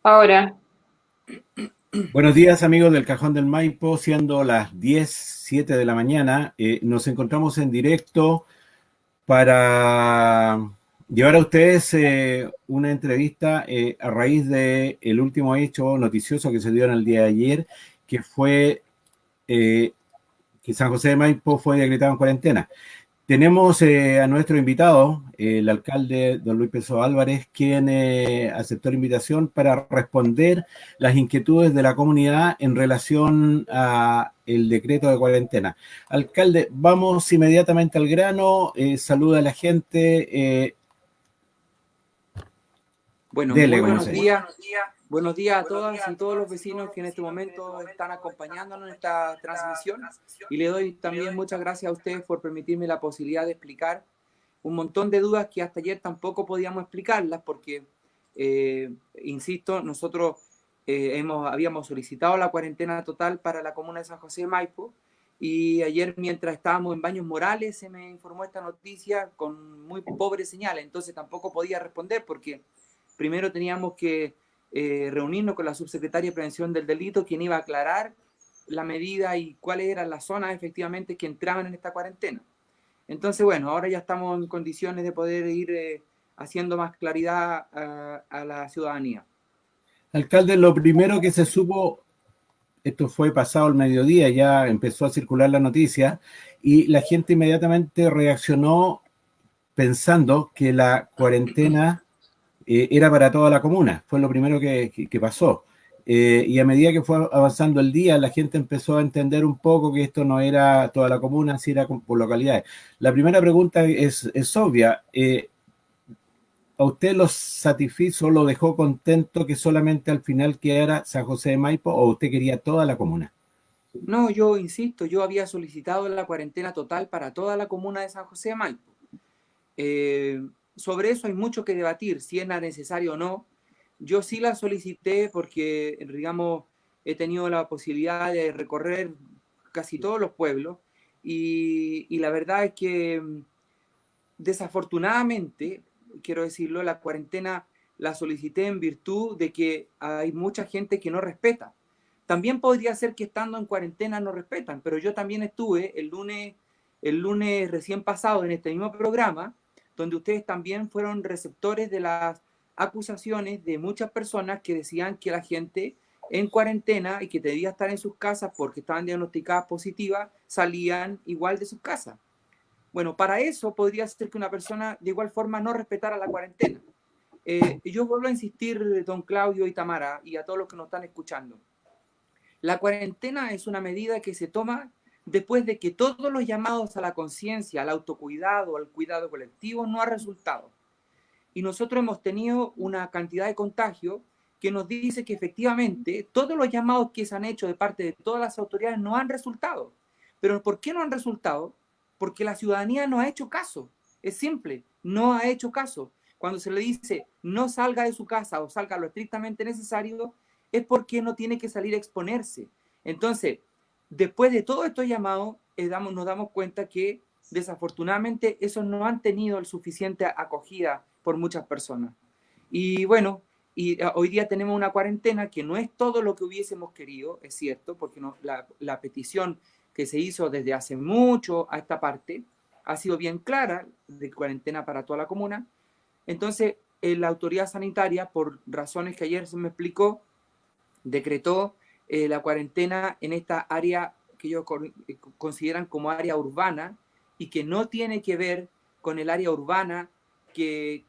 Ahora, Buenos días amigos del Cajón del Maipo, siendo las 10:07 de la mañana, nos encontramos en directo para llevar a ustedes una entrevista a raíz del último hecho noticioso que se dio en el día de ayer, que fue eh, que San José de Maipo fue decretado en cuarentena. Tenemos a nuestro invitado, el alcalde don Luis Peso Álvarez, quien aceptó la invitación para responder las inquietudes de la comunidad en relación a el decreto de cuarentena. Alcalde, vamos inmediatamente al grano, saluda a la gente, Bueno, dele muy como buenos se dice. días. Buenos días a todas y todos los vecinos que en este momento están acompañándonos en esta transmisión. Y le doy también muchas gracias a ustedes por permitirme la posibilidad de explicar un montón de dudas que hasta ayer tampoco podíamos explicarlas porque, insisto, nosotros habíamos solicitado la cuarentena total para la comuna de San José de Maipo y ayer mientras estábamos en Baños Morales se me informó esta noticia con muy pobre señal, entonces tampoco podía responder porque primero teníamos que reunirnos con la subsecretaria de Prevención del Delito, quien iba a aclarar la medida y cuáles eran las zonas efectivamente que entraban en esta cuarentena. Entonces, bueno, ahora ya estamos en condiciones de poder ir haciendo más claridad a la ciudadanía. Alcalde, lo primero que se supo, esto fue pasado el mediodía, ya empezó a circular la noticia y la gente inmediatamente reaccionó pensando que la cuarentena era para toda la comuna, fue lo primero que pasó. Y a medida que fue avanzando el día, la gente empezó a entender un poco que esto no era toda la comuna, sino era por localidades. La primera pregunta es obvia. ¿A usted lo satisfizo, lo dejó contento que solamente al final quedara San José de Maipo o usted quería toda la comuna? No, yo insisto, yo había solicitado la cuarentena total para toda la comuna de San José de Maipo. Sobre eso hay mucho que debatir, si era necesario o no. Yo sí la solicité porque, digamos, he tenido la posibilidad de recorrer casi todos los pueblos y la verdad es que desafortunadamente, quiero decirlo, la cuarentena la solicité en virtud de que hay mucha gente que no respeta. También podría ser que estando en cuarentena no respetan, pero yo también estuve el lunes recién pasado en este mismo programa, donde ustedes también fueron receptores de las acusaciones de muchas personas que decían que la gente en cuarentena y que debía estar en sus casas porque estaban diagnosticadas positivas, salían igual de sus casas. Bueno, para eso podría ser que una persona de igual forma no respetara la cuarentena. Yo vuelvo a insistir, don Claudio y Tamara, y a todos los que nos están escuchando. La cuarentena es una medida que se toma después de que todos los llamados a la conciencia, al autocuidado, al cuidado colectivo no han resultado. Y nosotros hemos tenido una cantidad de contagio que nos dice que efectivamente todos los llamados que se han hecho de parte de todas las autoridades no han resultado. Pero ¿por qué no han resultado? Porque la ciudadanía no ha hecho caso. Es simple, no ha hecho caso. Cuando se le dice no salga de su casa o salga lo estrictamente necesario, es porque no tiene que salir a exponerse. Entonces, después de todos estos llamados, nos damos cuenta que desafortunadamente esos no han tenido el suficiente acogida por muchas personas. Y bueno, hoy día tenemos una cuarentena que no es todo lo que hubiésemos querido, es cierto, porque la petición que se hizo desde hace mucho a esta parte ha sido bien clara, de cuarentena para toda la comuna. Entonces, la autoridad sanitaria, por razones que ayer se me explicó, decretó la cuarentena en esta área que ellos consideran como área urbana y que no tiene que ver con el área urbana que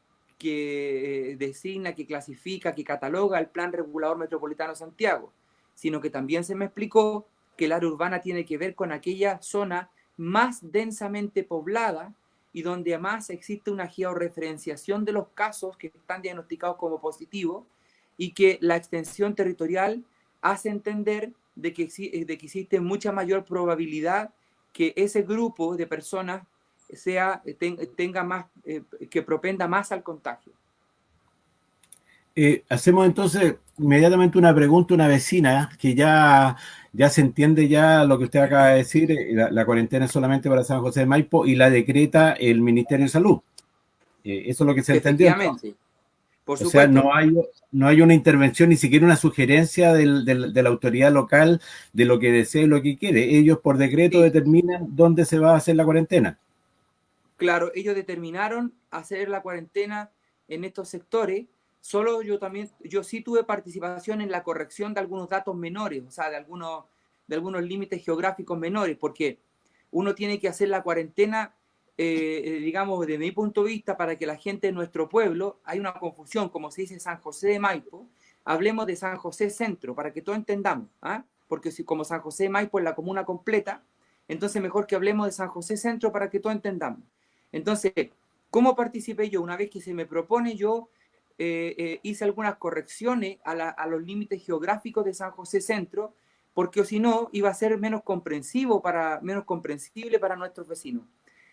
designa, que clasifica, que cataloga el Plan Regulador Metropolitano de Santiago, sino que también se me explicó que el área urbana tiene que ver con aquella zona más densamente poblada y donde además existe una georreferenciación de los casos que están diagnosticados como positivos y que la extensión territorial hace entender de que existe mucha mayor probabilidad que ese grupo de personas tenga más, que propenda más al contagio. Hacemos entonces inmediatamente una pregunta a una vecina que ya se entiende ya lo que usted acaba de decir, la cuarentena es solamente para San José de Maipo y la decreta el Ministerio de Salud. Eso es lo que se entendió entonces. Efectivamente. Por O sea, supuesto, no hay una intervención, ni siquiera una sugerencia de la autoridad local de lo que desea y lo que quiere. Ellos por decreto sí, determinan dónde se va a hacer la cuarentena. claro, ellos determinaron hacer la cuarentena en estos sectores. Solo yo sí tuve participación en la corrección de algunos datos menores, o sea, de algunos límites geográficos menores, porque uno tiene que hacer la cuarentena, digamos, desde mi punto de vista, para que la gente de nuestro pueblo, hay una confusión, como se dice San José de Maipo, hablemos de San José Centro, para que todos entendamos, ¿ah? Porque si como San José de Maipo es la comuna completa, entonces mejor que hablemos de San José Centro para que todos entendamos. Entonces, ¿cómo participé yo? Una vez que se me propone, yo hice algunas correcciones a los límites geográficos de San José Centro, porque si no iba a ser menos comprensible para nuestros vecinos.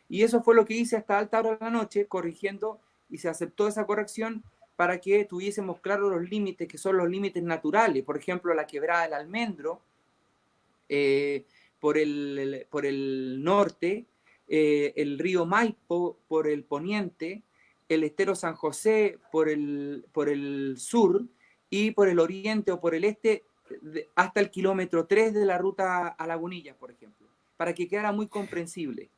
Y eso fue lo que hice hasta alta hora de la noche, corrigiendo, y se aceptó esa corrección para que tuviésemos claros los límites, que son los límites naturales. Por ejemplo, la quebrada del Almendro, eh, por el norte, el río Maipo por el poniente, el estero San José por el sur y por el oriente o por el este hasta el kilómetro 3 de la ruta a Lagunillas, por ejemplo, para que quedara muy comprensible.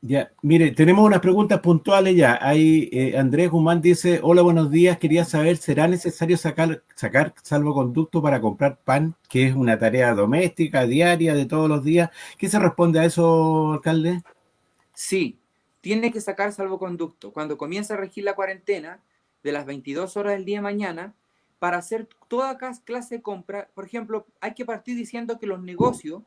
Ya, mire, tenemos unas preguntas puntuales ya. Hay, Andrés Guzmán dice, hola, buenos días, quería saber, ¿será necesario sacar salvoconducto para comprar pan, que es una tarea doméstica, diaria, de todos los días? ¿Qué se responde a eso, alcalde? Sí, tiene que sacar salvoconducto cuando comienza a regir la cuarentena de las 22 horas del día de mañana para hacer toda clase de compra. Por ejemplo, hay que partir diciendo que los negocios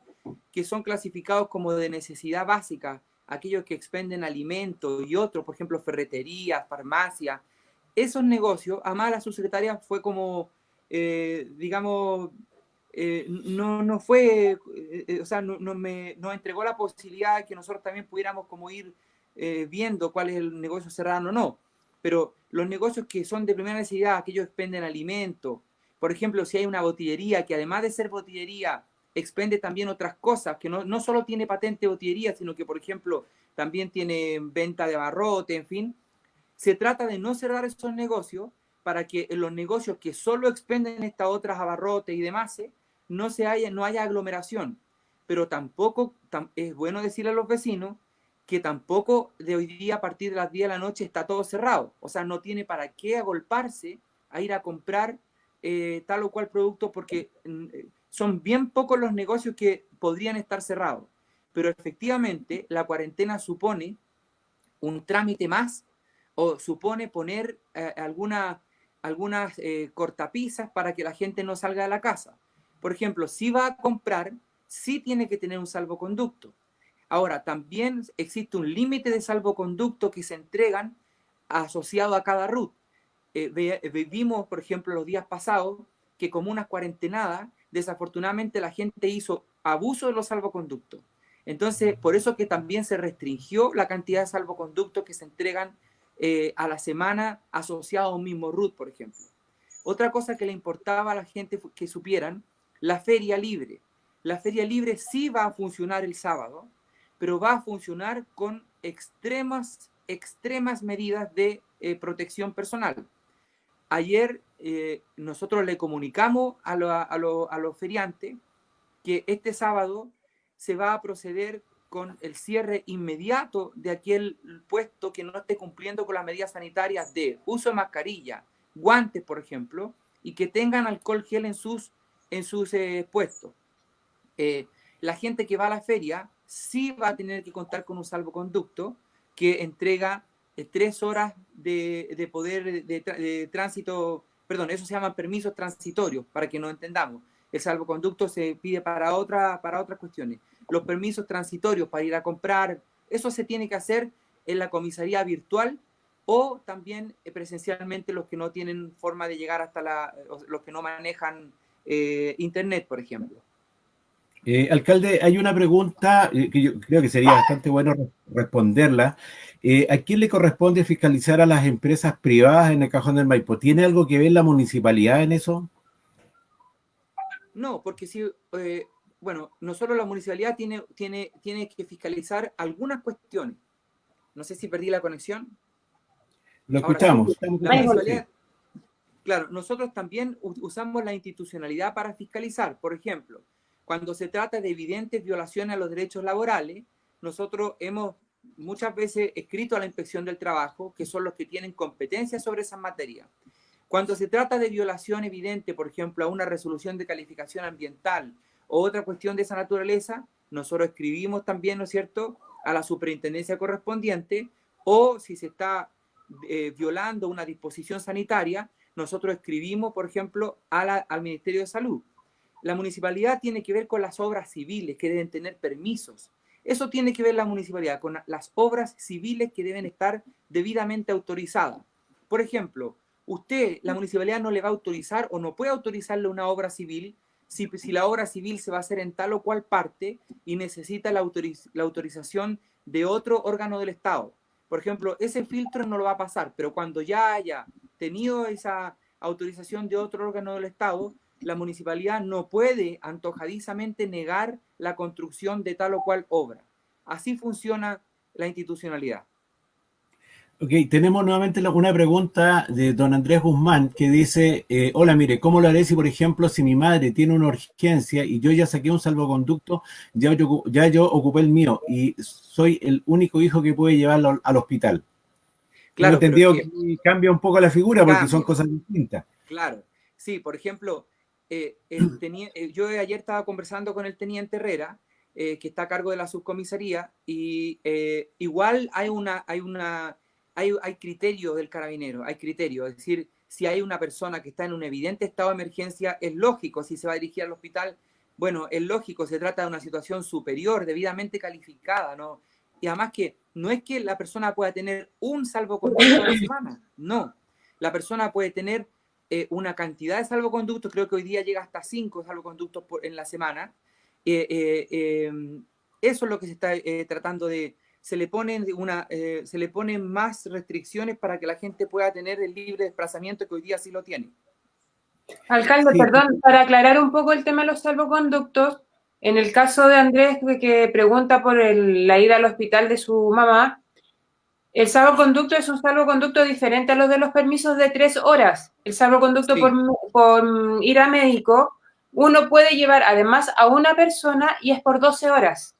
que son clasificados como de necesidad básica, aquellos que expenden alimentos y otros, por ejemplo, ferreterías, farmacias, esos negocios, además la subsecretaria fue como, digamos, no fue, o sea, nos entregó la posibilidad de que nosotros también pudiéramos como ir viendo cuál es el negocio cerrado o no. Pero los negocios que son de primera necesidad, aquellos que expenden alimentos, por ejemplo, si hay una botillería que además de ser botillería, expende también otras cosas, que no solo tiene patente de botillería, sino que, por ejemplo, también tiene venta de abarrote, en fin, se trata de no cerrar esos negocios para que en los negocios que solo expenden estas otras abarrotes y demás, no haya aglomeración. Pero tampoco es bueno decirle a los vecinos que tampoco de hoy día a partir de las 10 de la noche está todo cerrado. O sea, no tiene para qué agolparse a ir a comprar tal o cual producto porque son bien pocos los negocios que podrían estar cerrados. Pero efectivamente la cuarentena supone un trámite más o supone poner algunas cortapisas para que la gente no salga de la casa. Por ejemplo, si va a comprar, sí tiene que tener un salvoconducto. Ahora, también existe un límite de salvoconducto que se entregan asociado a cada RUT. Vimos, por ejemplo, los días pasados que como unas cuarentenadas, desafortunadamente la gente hizo abuso de los salvoconductos. Entonces, por eso que también se restringió la cantidad de salvoconductos que se entregan a la semana asociados a un mismo RUT, por ejemplo. Otra cosa que le importaba a la gente que supieran, la feria libre. La feria libre sí va a funcionar el sábado, pero va a funcionar con extremas medidas de protección personal. Ayer nosotros le comunicamos a los feriantes que este sábado se va a proceder con el cierre inmediato de aquel puesto que no esté cumpliendo con las medidas sanitarias de uso de mascarilla, guantes, por ejemplo, y que tengan alcohol gel en sus puestos. La gente que va a la feria sí va a tener que contar con un salvoconducto que entrega 3 horas de poder de tránsito, perdón, eso se llama permisos transitorios, para que nos entendamos. El salvoconducto se pide para otras cuestiones. Los permisos transitorios para ir a comprar, eso se tiene que hacer en la comisaría virtual o también presencialmente los que no tienen forma de llegar los que no manejan internet, por ejemplo. Alcalde, hay una pregunta que yo creo que sería bastante bueno responderla. ¿A quién le corresponde fiscalizar a las empresas privadas en el Cajón del Maipo? ¿Tiene algo que ver la municipalidad en eso? No, porque si, bueno, nosotros la municipalidad tiene que fiscalizar algunas cuestiones. No sé si perdí la conexión. Lo Ahora, escuchamos. la municipalidad, claro, nosotros también usamos la institucionalidad para fiscalizar. Por ejemplo, cuando se trata de evidentes violaciones a los derechos laborales, nosotros hemos muchas veces escrito a la Inspección del Trabajo, que son los que tienen competencia sobre esas materias. Cuando se trata de violación evidente, por ejemplo, a una resolución de calificación ambiental o otra cuestión de esa naturaleza, nosotros escribimos también, ¿no es cierto?, a la superintendencia correspondiente, o si se está violando una disposición sanitaria, nosotros escribimos, por ejemplo, al Ministerio de Salud. La municipalidad tiene que ver con las obras civiles que deben tener permisos. Eso tiene que ver la municipalidad con las obras civiles que deben estar debidamente autorizadas. Por ejemplo, la municipalidad no le va a autorizar o no puede autorizarle una obra civil si la obra civil se va a hacer en tal o cual parte y necesita la autorización de otro órgano del Estado. Por ejemplo, ese filtro no lo va a pasar, pero cuando ya haya tenido esa autorización de otro órgano del Estado, la municipalidad no puede antojadizamente negar la construcción de tal o cual obra. Así funciona la institucionalidad. Ok, tenemos nuevamente una pregunta de don Andrés Guzmán que dice, hola, mire, ¿cómo lo haré si, por ejemplo, si mi madre tiene una urgencia y yo ya saqué un salvoconducto, ya yo ocupé el mío y soy el único hijo que puede llevarlo al hospital? Tengo Claro, pero es entendido que que cambia un poco la figura porque son cambia. cosas distintas. Claro, sí, por ejemplo, yo ayer estaba conversando con el teniente Herrera, que está a cargo de la subcomisaría, y igual hay criterio del carabinero, hay criterio, es decir, si hay una persona que está en un evidente estado de emergencia, es lógico, si se va a dirigir al hospital, bueno, es lógico, se trata de una situación superior, debidamente calificada, ¿no? Y además que no es que la persona pueda tener un salvoconducto a la semana, no, la persona puede tener una cantidad de salvoconductos, creo que hoy día llega hasta 5 salvoconductos en la semana. Eso es lo que se está tratando de... Se le ponen más restricciones para que la gente pueda tener el libre desplazamiento que hoy día sí lo tiene. Alcalde, Sí. perdón, para aclarar un poco el tema de los salvoconductos, en el caso de Andrés que pregunta por la ida al hospital de su mamá, el salvoconducto es un salvoconducto diferente a los de los permisos de 3 horas. El salvoconducto Sí. por ir a médico, uno puede llevar además a una persona y es por 12 horas.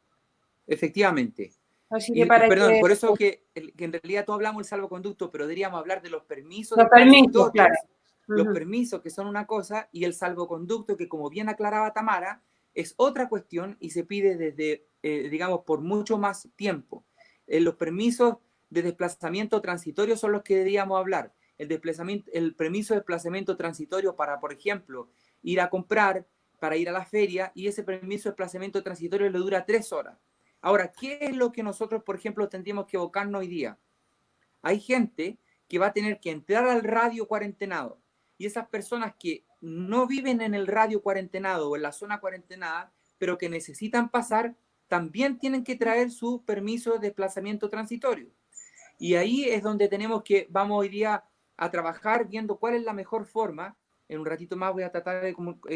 Efectivamente. Así que para Perdón, que por eso que en realidad todos hablamos del salvoconducto, pero deberíamos hablar de los permisos los permisos, claro. Los permisos que son una cosa y el salvoconducto que, como bien aclaraba Tamara, es otra cuestión y se pide desde, digamos, por mucho más tiempo. Los permisos de desplazamiento transitorio son los que deberíamos hablar. El permiso de desplazamiento transitorio para, por ejemplo, ir a comprar, para ir a la feria, y ese permiso de desplazamiento transitorio le dura 3 horas. Ahora, ¿qué es lo que nosotros, por ejemplo, tendríamos que evocarnos hoy día? Hay gente que va a tener que entrar al radio cuarentenado y esas personas que no viven en el radio cuarentenado o en la zona cuarentenada, pero que necesitan pasar, también tienen que traer su permiso de desplazamiento transitorio. Y ahí es donde vamos hoy día a trabajar viendo cuál es la mejor forma. En un ratito más voy a tratar de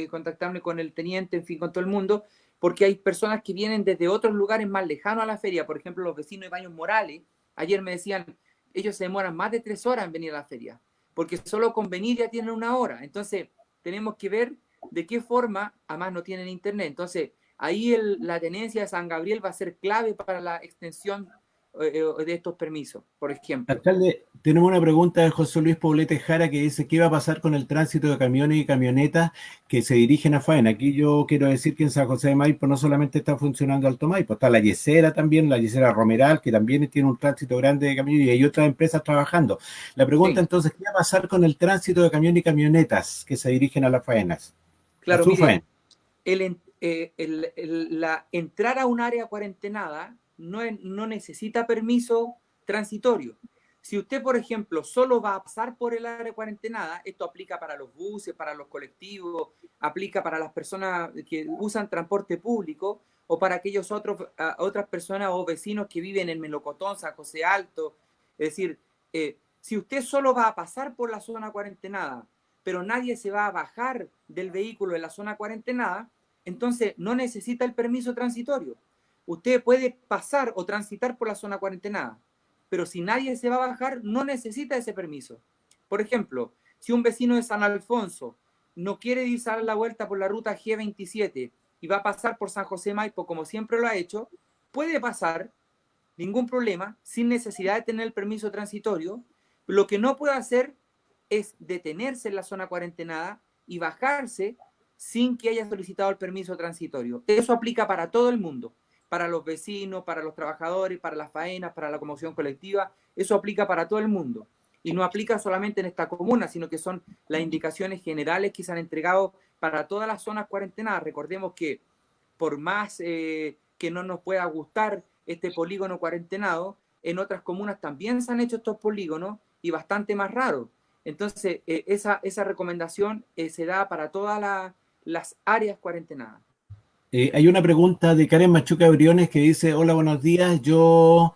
contactarme con el teniente, en fin, con todo el mundo, porque hay personas que vienen desde otros lugares más lejanos a la feria. Por ejemplo, los vecinos de Baños Morales, ayer me decían, ellos se demoran más de 3 horas en venir a la feria, porque solo con venir ya tienen 1 hora. Entonces, tenemos que ver de qué forma, además no tienen internet. Entonces, ahí la tenencia de San Gabriel va a ser clave para la extensión de estos permisos, por ejemplo. Alcalde, tenemos una pregunta de José Luis Poblete Jara que dice, ¿qué va a pasar con el tránsito de camiones y camionetas que se dirigen a Faena? Aquí yo quiero decir que en San José de Maipo no solamente está funcionando Alto Maipo, está la Yesera también, la Yesera Romeral, que también tiene un tránsito grande de camiones y hay otras empresas trabajando. La pregunta entonces, ¿qué va a pasar con el tránsito de camiones y camionetas que se dirigen a las faenas? Claro, mire, entrar a un área cuarentenada no necesita permiso transitorio. Si usted, por ejemplo, solo va a pasar por el área cuarentenada, esto aplica para los buses, para los colectivos, aplica para las personas que usan transporte público o para otras personas o vecinos que viven en Melocotón, San José Alto. Es decir, si usted solo va a pasar por la zona cuarentenada, pero nadie se va a bajar del vehículo en la zona cuarentenada, entonces no necesita el permiso transitorio. Usted puede pasar o transitar por la zona cuarentenada, pero si nadie se va a bajar, no necesita ese permiso. Por ejemplo, si un vecino de San Alfonso no quiere irse a dar la vuelta por la ruta G27 y va a pasar por San José Maipo, como siempre lo ha hecho, puede pasar, ningún problema, sin necesidad de tener el permiso transitorio. Lo que no puede hacer es detenerse en la zona cuarentenada y bajarse sin que haya solicitado el permiso transitorio. Eso aplica para todo el mundo, para los vecinos, para los trabajadores, para las faenas, para la locomoción colectiva. Eso aplica para todo el mundo. Y no aplica solamente en esta comuna, sino que son las indicaciones generales que se han entregado para todas las zonas cuarentenadas. Recordemos que por más que no nos pueda gustar este polígono cuarentenado, en otras comunas también se han hecho estos polígonos y bastante más raros. Entonces, esa recomendación se da para todas las áreas cuarentenadas. Hay una pregunta de Karen Machuca Briones que dice, hola, buenos días, yo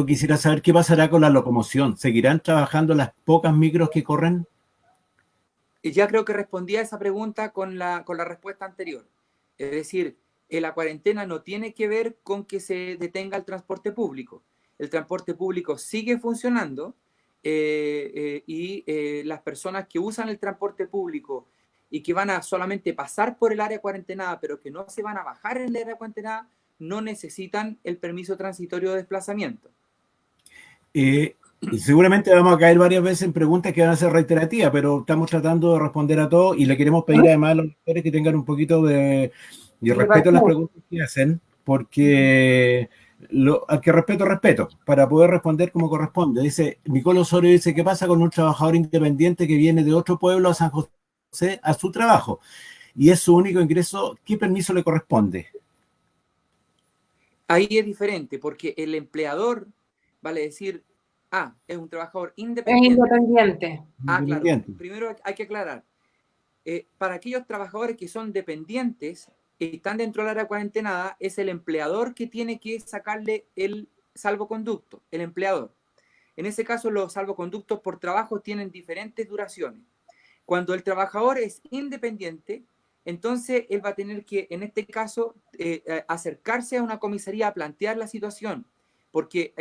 quisiera saber qué pasará con la locomoción. ¿Seguirán trabajando las pocas micros que corren? Ya creo que respondí a esa pregunta con la respuesta anterior. Es decir, la cuarentena no tiene que ver con que se detenga el transporte público. El transporte público sigue funcionando y las personas que usan el transporte público y que van a solamente pasar por el área cuarentenada, pero que no se van a bajar en el área cuarentenada, no necesitan el permiso transitorio de desplazamiento. Y seguramente vamos a caer varias veces en preguntas que van a ser reiterativas, pero estamos tratando de responder a todo y le queremos pedir además a los lectores que tengan un poquito de respeto a las preguntas que hacen, porque al que respeto, para poder responder como corresponde. Dice, Nicolo Osorio dice, ¿qué pasa con un trabajador independiente que viene de otro pueblo a San José a su trabajo y es su único ingreso? ¿Qué permiso le corresponde? Ahí es diferente, porque el empleador vale decir, es un trabajador independiente. Es independiente. Claro. Primero hay que aclarar. Para aquellos trabajadores que son dependientes, están dentro del área cuarentenada, es el empleador que tiene que sacarle el salvoconducto, el empleador. En ese caso, los salvoconductos por trabajo tienen diferentes duraciones. Cuando el trabajador es independiente, entonces él va a tener que, en este caso, acercarse a una comisaría a plantear la situación, porque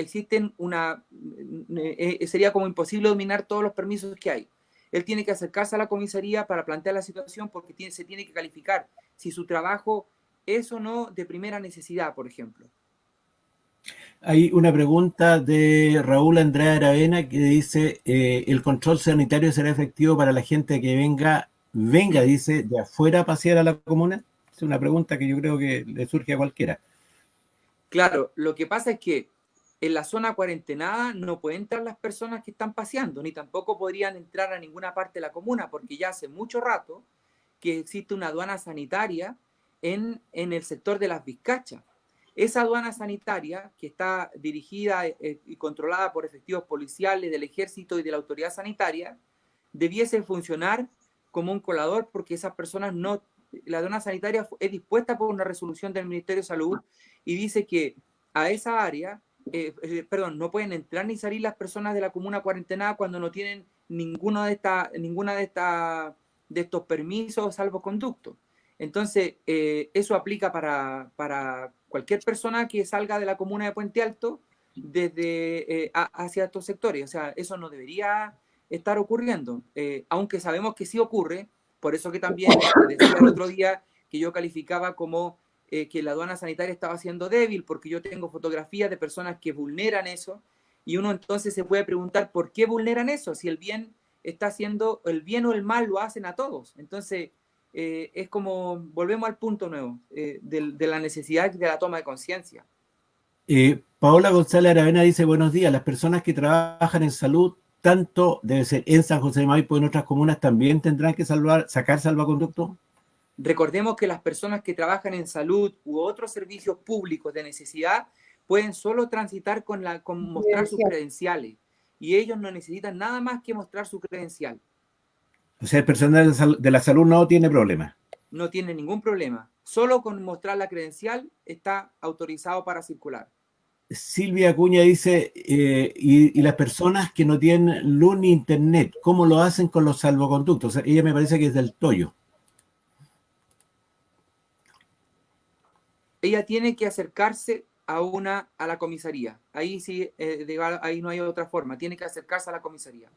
sería como imposible dominar todos los permisos que hay. Él tiene que acercarse a la comisaría para plantear la situación porque se tiene que calificar si su trabajo es o no de primera necesidad, por ejemplo. Hay una pregunta de Raúl Andrade Aravena que dice, ¿el control sanitario será efectivo para la gente que venga, dice, de afuera a pasear a la comuna? Es una pregunta que yo creo que le surge a cualquiera. Claro, lo que pasa es que en la zona cuarentenada no pueden entrar las personas que están paseando, ni tampoco podrían entrar a ninguna parte de la comuna, porque ya hace mucho rato que existe una aduana sanitaria en el sector de las Vizcachas. Esa aduana sanitaria, que está dirigida y controlada por efectivos policiales del Ejército y de la Autoridad Sanitaria, debiese funcionar como un colador, porque esas personas no... La aduana sanitaria es dispuesta por una resolución del Ministerio de Salud y dice que a esa área, no pueden entrar ni salir las personas de la comuna cuarentenada cuando no tienen ninguna de estos permisos o salvoconductos. Entonces, eso aplica para cualquier persona que salga de la comuna de Puente Alto hacia estos sectores. O sea, eso no debería estar ocurriendo, aunque sabemos que sí ocurre. Por eso que también decía el otro día que yo calificaba como que la aduana sanitaria estaba siendo débil, porque yo tengo fotografías de personas que vulneran eso, y uno entonces se puede preguntar por qué vulneran eso, si el bien está haciendo, el bien o el mal lo hacen a todos. Entonces, es como, volvemos al punto nuevo, de la necesidad de la toma de conciencia. Paola González Aravena dice, buenos días, las personas que trabajan en salud, tanto debe ser en San José de Maipo y en otras comunas, ¿también tendrán que sacar salvoconducto? Recordemos que las personas que trabajan en salud u otros servicios públicos de necesidad pueden solo transitar con mostrar sus credenciales, y ellos no necesitan nada más que mostrar su credencial. O sea, el personal de la salud no tiene problema. No tiene ningún problema. Solo con mostrar la credencial está autorizado para circular. Silvia Acuña dice, y las personas que no tienen luz ni internet, ¿cómo lo hacen con los salvoconductos? O sea, ella me parece que es del Toyo. Ella tiene que acercarse a la comisaría. Ahí sí, ahí no hay otra forma, tiene que acercarse a la comisaría.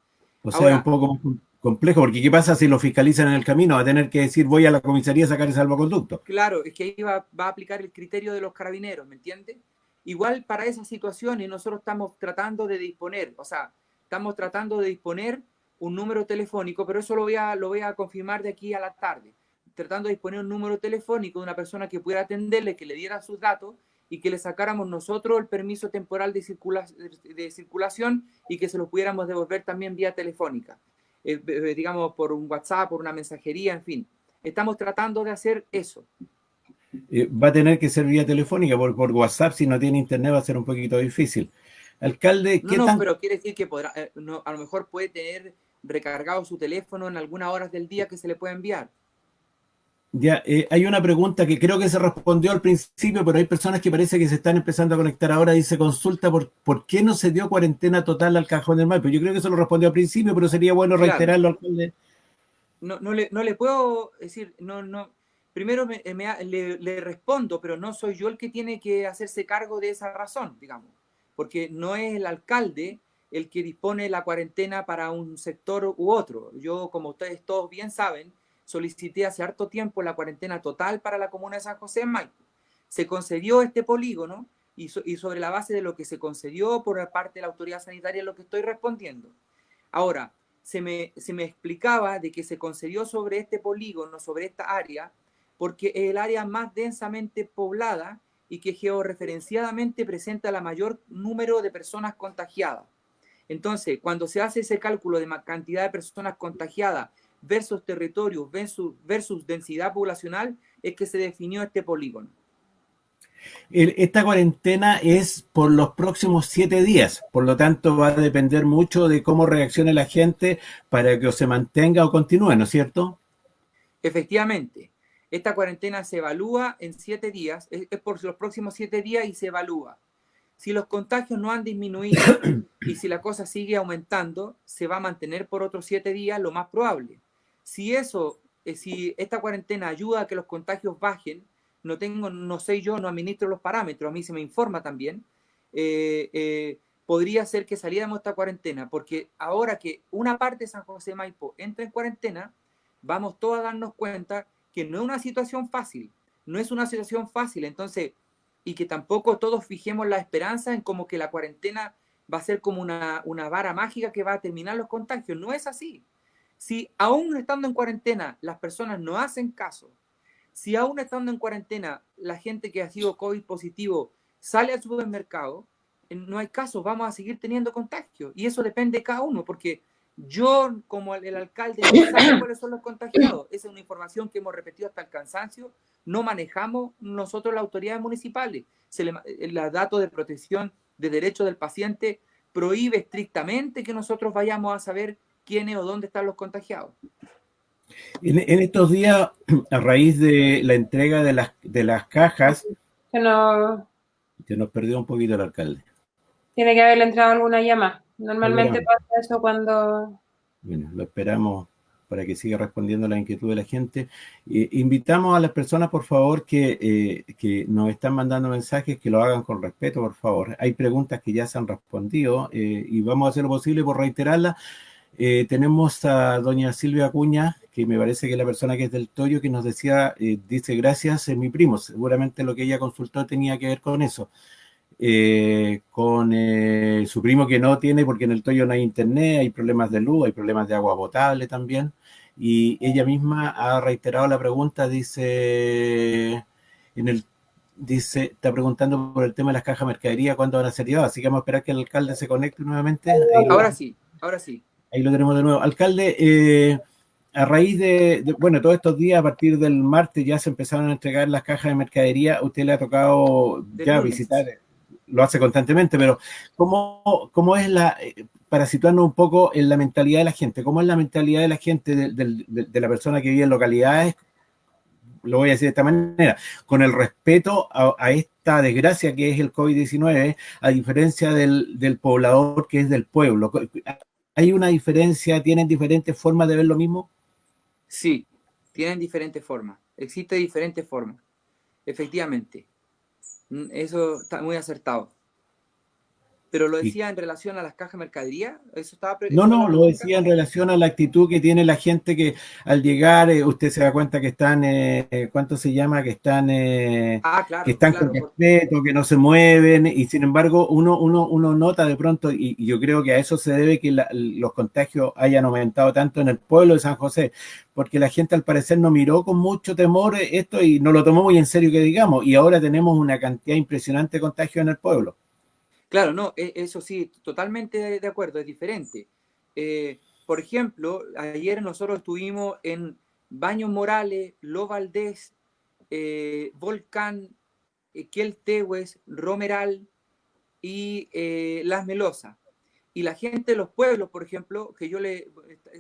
O sea, es un poco más complejo, porque ¿qué pasa si lo fiscalizan en el camino? Va a tener que decir, voy a la comisaría a sacar el salvoconducto. Claro, es que ahí va a aplicar el criterio de los carabineros, ¿me entiendes? Igual para esas situaciones nosotros estamos tratando de disponer, o sea, estamos tratando de disponer un número telefónico, pero eso lo voy a confirmar de aquí a la tarde. Tratando de disponer un número telefónico de una persona que pudiera atenderle, que le diera sus datos y que le sacáramos nosotros el permiso temporal de circulación y que se lo pudiéramos devolver también vía telefónica, digamos por un WhatsApp, por una mensajería, en fin. Estamos tratando de hacer eso. Va a tener que ser vía telefónica, por WhatsApp, si no tiene internet va a ser un poquito difícil. Alcalde, ¿qué no, pero quiere decir que podrá, a lo mejor puede tener recargado su teléfono en algunas horas del día que se le puede enviar. Ya, hay una pregunta que creo que se respondió al principio, pero hay personas que parece que se están empezando a conectar ahora. Dice, consulta por qué no se dio cuarentena total al Cajón del Maipo. Yo creo que eso lo respondió al principio, pero sería bueno reiterarlo, alcalde. No le puedo decir, primero le respondo, pero no soy yo el que tiene que hacerse cargo de esa razón, digamos, porque no es el alcalde el que dispone la cuarentena para un sector u otro. Yo, como ustedes todos bien saben, solicité hace harto tiempo la cuarentena total para la comuna de San José en Maipo. Se concedió este polígono y sobre la base de lo que se concedió por parte de la autoridad sanitaria es lo que estoy respondiendo. Ahora, se me explicaba de que se concedió sobre este polígono, sobre esta área, porque es el área más densamente poblada y que georreferenciadamente presenta la mayor número de personas contagiadas. Entonces, cuando se hace ese cálculo de cantidad de personas contagiadas versus territorio versus densidad poblacional, es que se definió este polígono. Esta cuarentena es por los próximos 7 días, por lo tanto va a depender mucho de cómo reaccione la gente para que o se mantenga o continúe, ¿no es cierto? Efectivamente, esta cuarentena se evalúa en 7 días, es por los próximos 7 días y se evalúa. Si los contagios no han disminuido y si la cosa sigue aumentando, se va a mantener por otros 7 días, lo más probable. Si esta cuarentena ayuda a que los contagios bajen, no sé yo, no administro los parámetros, a mí se me informa también, podría ser que saliéramos de esta cuarentena, porque ahora que una parte de San José Maipo entra en cuarentena, vamos todos a darnos cuenta que no es una situación fácil, entonces, y que tampoco todos fijemos la esperanza en como que la cuarentena va a ser como una vara mágica que va a terminar los contagios, no es así. Si aún estando en cuarentena las personas no hacen caso, si aún estando en cuarentena la gente que ha sido COVID positivo sale al supermercado, no hay caso, vamos a seguir teniendo contagios. Y eso depende de cada uno, porque yo, como el alcalde, no sabe cuáles son los contagiados. Esa es una información que hemos repetido hasta el cansancio. No manejamos nosotros las autoridades municipales. El dato de protección de derechos del paciente prohíbe estrictamente que nosotros vayamos a saber quiénes o dónde están los contagiados. En estos días, a raíz de la entrega de las cajas, Se nos perdió un poquito el alcalde. tiene que haberle entrado alguna llamada. Normalmente pasa eso cuando... Bueno, lo esperamos para que siga respondiendo a la inquietud de la gente. Invitamos a las personas, por favor, que nos están mandando mensajes, que lo hagan con respeto, por favor. Hay preguntas que ya se han respondido y vamos a hacer lo posible por reiterarlas. Tenemos a doña Silvia Acuña, que me parece que es la persona que es del Toyo, que nos decía, dice, gracias, es mi primo. Seguramente lo que ella consultó tenía que ver con eso. Con su primo que no tiene, porque en el Toyo no hay internet, hay problemas de luz, hay problemas de agua potable también. Y ella misma ha reiterado la pregunta, dice, está preguntando por el tema de las cajas de mercadería, ¿cuándo van a ser llevadas? Así que vamos a esperar que el alcalde se conecte nuevamente. Ahora sí. Ahí lo tenemos de nuevo. Alcalde, a raíz bueno, todos estos días, a partir del martes, ya se empezaron a entregar las cajas de mercadería. Usted le ha tocado ya visitar, lo hace constantemente, pero ¿cómo es para situarnos un poco en la mentalidad de la gente? ¿Cómo es la mentalidad de la gente, de la persona que vive en localidades? Lo voy a decir de esta manera, con el respeto a esta desgracia que es el COVID-19, a diferencia del poblador que es del pueblo. ¿Hay una diferencia? ¿Tienen diferentes formas de ver lo mismo? Sí, tienen diferentes formas. Existe diferentes formas, efectivamente. Eso está muy acertado. Pero lo Y decía en relación a las cajas de mercadería, no, ¿esa era no, la lo pregunta? decía en relación a la actitud que tiene la gente que al llegar, usted se da cuenta que están, ¿cuánto se llama? Ah, Que claro, están con claro. respeto, que no se mueven, y sin embargo uno nota de pronto, y yo creo que a eso se debe que los contagios hayan aumentado tanto en el pueblo de San José, porque la gente al parecer no miró con mucho temor esto y no lo tomó muy en serio que digamos, y ahora tenemos una cantidad impresionante de contagios en el pueblo. Claro, no, eso sí, totalmente de acuerdo, es diferente. Por ejemplo, ayer nosotros estuvimos en Baños Morales, Lo Valdés, Volcán, Queltehues, Romeral y Las Melosas. Y la gente de los pueblos, por ejemplo, que yo le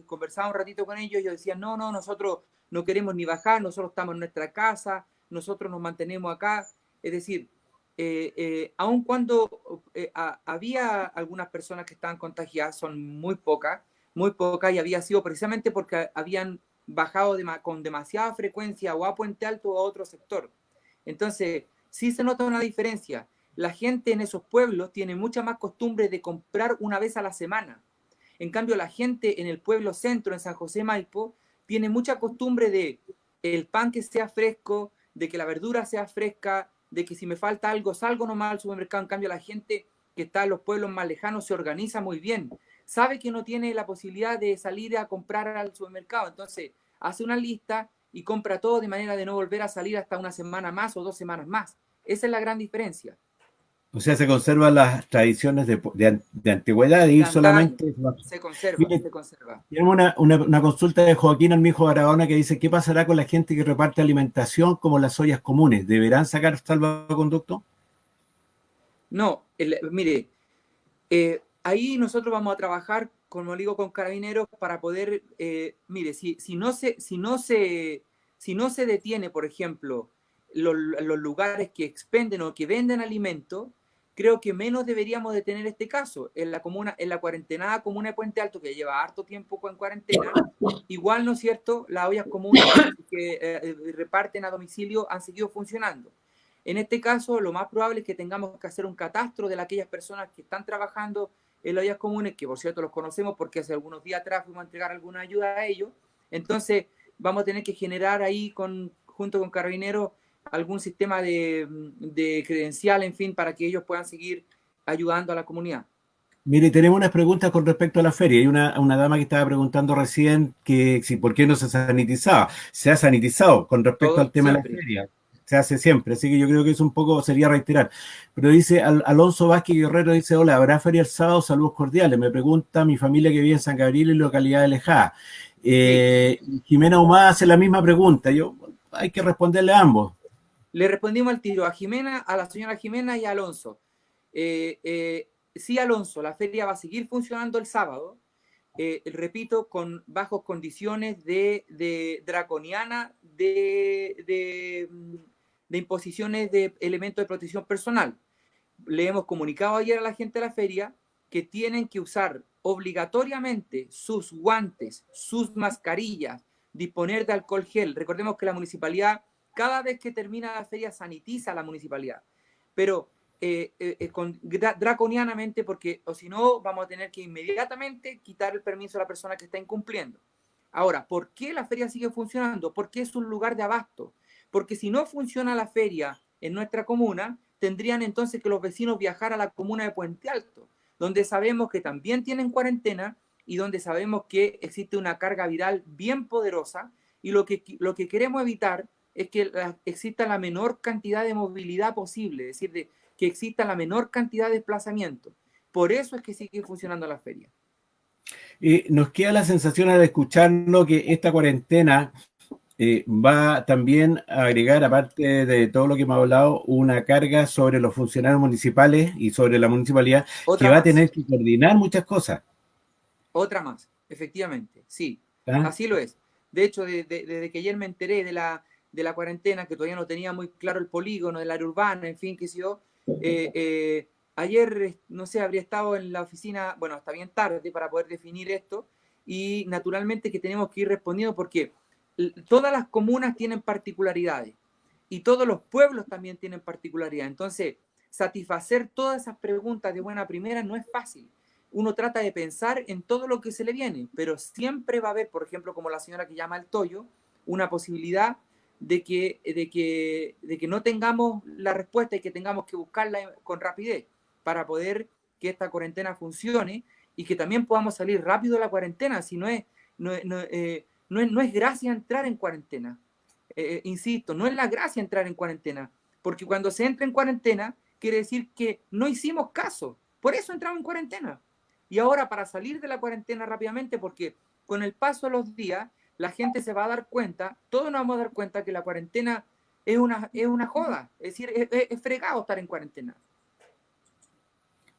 conversaba un ratito con ellos, ellos decían, no, no, nosotros no queremos ni bajar, nosotros estamos en nuestra casa, nosotros nos mantenemos acá. Es decir, aun cuando había algunas personas que estaban contagiadas, son muy pocas, y había sido precisamente porque habían bajado con demasiada frecuencia o a Puente Alto o a otro sector. Entonces, sí se nota una diferencia. La gente en esos pueblos tiene mucha más costumbre de comprar una vez a la semana. En cambio, la gente en el pueblo centro, en San José Maipo, tiene mucha costumbre de el pan que sea fresco, de que la verdura sea fresca, de que si me falta algo, salgo nomás al supermercado. En cambio, la gente que está en los pueblos más lejanos se organiza muy bien. Sabe que no tiene la posibilidad de salir a comprar al supermercado. Entonces, hace una lista y compra todo de manera de no volver a salir hasta una semana más o 2 semanas más. Esa es la gran diferencia. O sea, se conservan las tradiciones de antigüedad de De ir antaño, solamente. se conserva, Mire, se conserva. tenemos una consulta de Joaquín Armijo Barahona que dice, ¿qué pasará con la gente que reparte alimentación como las ollas comunes? ¿Deberán sacar salvoconducto? No, mire, ahí nosotros vamos a trabajar, como digo, con carabineros para poder, mire, si no se detiene, por ejemplo, los lugares que expenden o que venden alimentos, creo que menos deberíamos de tener este caso. En la cuarentenada comuna de Puente Alto, que lleva harto tiempo en cuarentena, igual, ¿no es cierto?, las ollas comunes que reparten a domicilio han seguido funcionando. En este caso, lo más probable es que tengamos que hacer un catastro de aquellas personas que están trabajando en las ollas comunes, que por cierto los conocemos porque hace algunos días atrás fuimos a entregar alguna ayuda a ellos. Entonces, vamos a tener que generar ahí, junto con Carabineros, algún sistema de credencial, en fin, para que ellos puedan seguir ayudando a la comunidad. Mire, tenemos unas preguntas con respecto a la feria. Hay una dama que estaba preguntando recién que si por qué no se sanitizaba. Se ha sanitizado con respecto Todo al tema de la siempre. feria. Se hace siempre, así que yo creo que es un poco, sería reiterar. Pero dice Alonso Vázquez Guerrero, dice, hola, ¿habrá feria el sábado? Saludos cordiales. Me pregunta mi familia que vive en San Gabriel y localidad de Lejá. Sí. Jimena Humada hace la misma pregunta. Hay que responderle a ambos. Le respondimos al tiro a Jimena, a la señora Jimena y a Alonso. Sí, Alonso, la feria va a seguir funcionando el sábado, repito, con bajas condiciones de draconiana de imposiciones de elementos de protección personal. Le hemos comunicado ayer a la gente de la feria que tienen que usar obligatoriamente sus guantes, sus mascarillas, disponer de alcohol gel. Recordemos que la municipalidad, cada vez que termina la feria, sanitiza a la municipalidad. Pero draconianamente, porque o si no, vamos a tener que inmediatamente quitar el permiso a la persona que está incumpliendo. Ahora, ¿por qué la feria sigue funcionando? Porque es un lugar de abasto. Porque si no funciona la feria en nuestra comuna, tendrían entonces que los vecinos viajar a la comuna de Puente Alto, donde sabemos que también tienen cuarentena y donde sabemos que existe una carga viral bien poderosa, y lo que queremos evitar es que exista la menor cantidad de movilidad posible, es decir, que exista la menor cantidad de desplazamiento. Por eso es que sigue funcionando la feria. Nos queda la sensación al escucharlo que esta cuarentena va también a agregar, aparte de todo lo que hemos hablado, una carga sobre los funcionarios municipales y sobre la municipalidad, que Otra va a más. tener que coordinar muchas cosas. Otra más, efectivamente, sí, ¿Ah? así lo es. De hecho, desde que ayer me enteré de la cuarentena, que todavía no tenía muy claro el polígono del área urbana, en fin, qué sé yo, ayer, no sé, habría estado en la oficina, bueno, hasta bien tarde para poder definir esto, y naturalmente que tenemos que ir respondiendo porque todas las comunas tienen particularidades. y todos los pueblos también tienen particularidad. Entonces, satisfacer todas esas preguntas de buena primera no es fácil. Uno trata de pensar en todo lo que se le viene, pero siempre va a haber, por ejemplo, como la señora que llama al Toyo, una posibilidad de que no tengamos la respuesta y que tengamos que buscarla con rapidez para poder que esta cuarentena funcione y que también podamos salir rápido de la cuarentena. Si no es gracia entrar en cuarentena. Insisto, no es la gracia entrar en cuarentena, porque cuando se entra en cuarentena quiere decir que no hicimos caso. Por eso entramos en cuarentena. Y ahora para salir de la cuarentena rápidamente, porque con el paso de los días la gente se va a dar cuenta, todos nos vamos a dar cuenta que la cuarentena es una joda. Es decir, es fregado estar en cuarentena.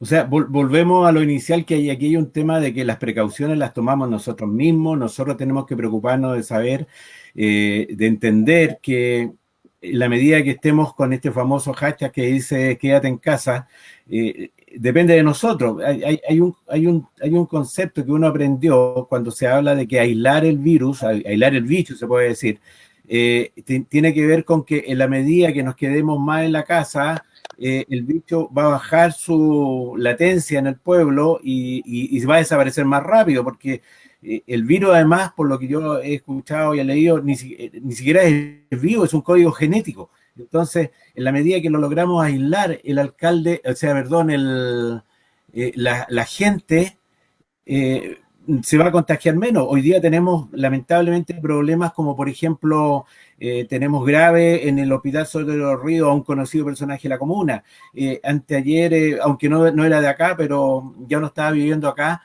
O sea, volvemos a lo inicial, que aquí hay un tema de que las precauciones las tomamos nosotros mismos, nosotros tenemos que preocuparnos de saber, de entender que en la medida que estemos con este famoso hashtag que dice quédate en casa, depende de nosotros. Hay un concepto que uno aprendió cuando se habla de que aislar el virus, aislar el bicho se puede decir, tiene que ver con que en la medida que nos quedemos más en la casa, el bicho va a bajar su latencia en el pueblo y va a desaparecer más rápido, porque el virus, además, por lo que yo he escuchado y he leído, ni siquiera es vivo, es un código genético. Entonces, en la medida que lo logramos aislar, el alcalde, o sea, perdón, la gente se va a contagiar menos. Hoy día tenemos lamentablemente problemas como, por ejemplo, tenemos grave en el Hospital Sol de los Ríos a un conocido personaje de la comuna. Anteayer, aunque no era de acá, pero ya no estaba viviendo acá,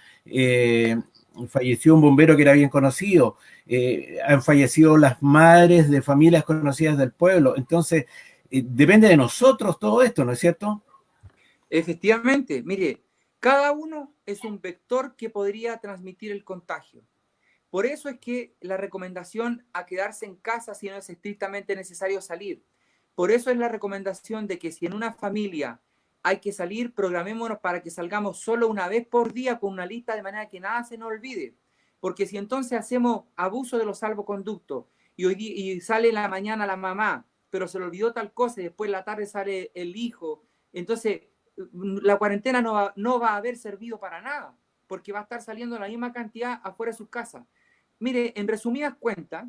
falleció un bombero que era bien conocido. Han fallecido las madres de familias conocidas del pueblo. Entonces, depende de nosotros todo esto, ¿no es cierto? Efectivamente, mire, cada uno es un vector que podría transmitir el contagio. Por eso es que la recomendación a quedarse en casa si no es estrictamente necesario salir. Por eso es la recomendación de que si en una familia hay que salir, programémonos para que salgamos solo una vez por día con una lista de manera que nada se nos olvide. Porque si entonces hacemos abuso de los salvoconductos y sale en la mañana la mamá, pero se le olvidó tal cosa y después en la tarde sale el hijo, entonces la cuarentena no va a haber servido para nada, porque va a estar saliendo la misma cantidad afuera de sus casas. Mire, en resumidas cuentas,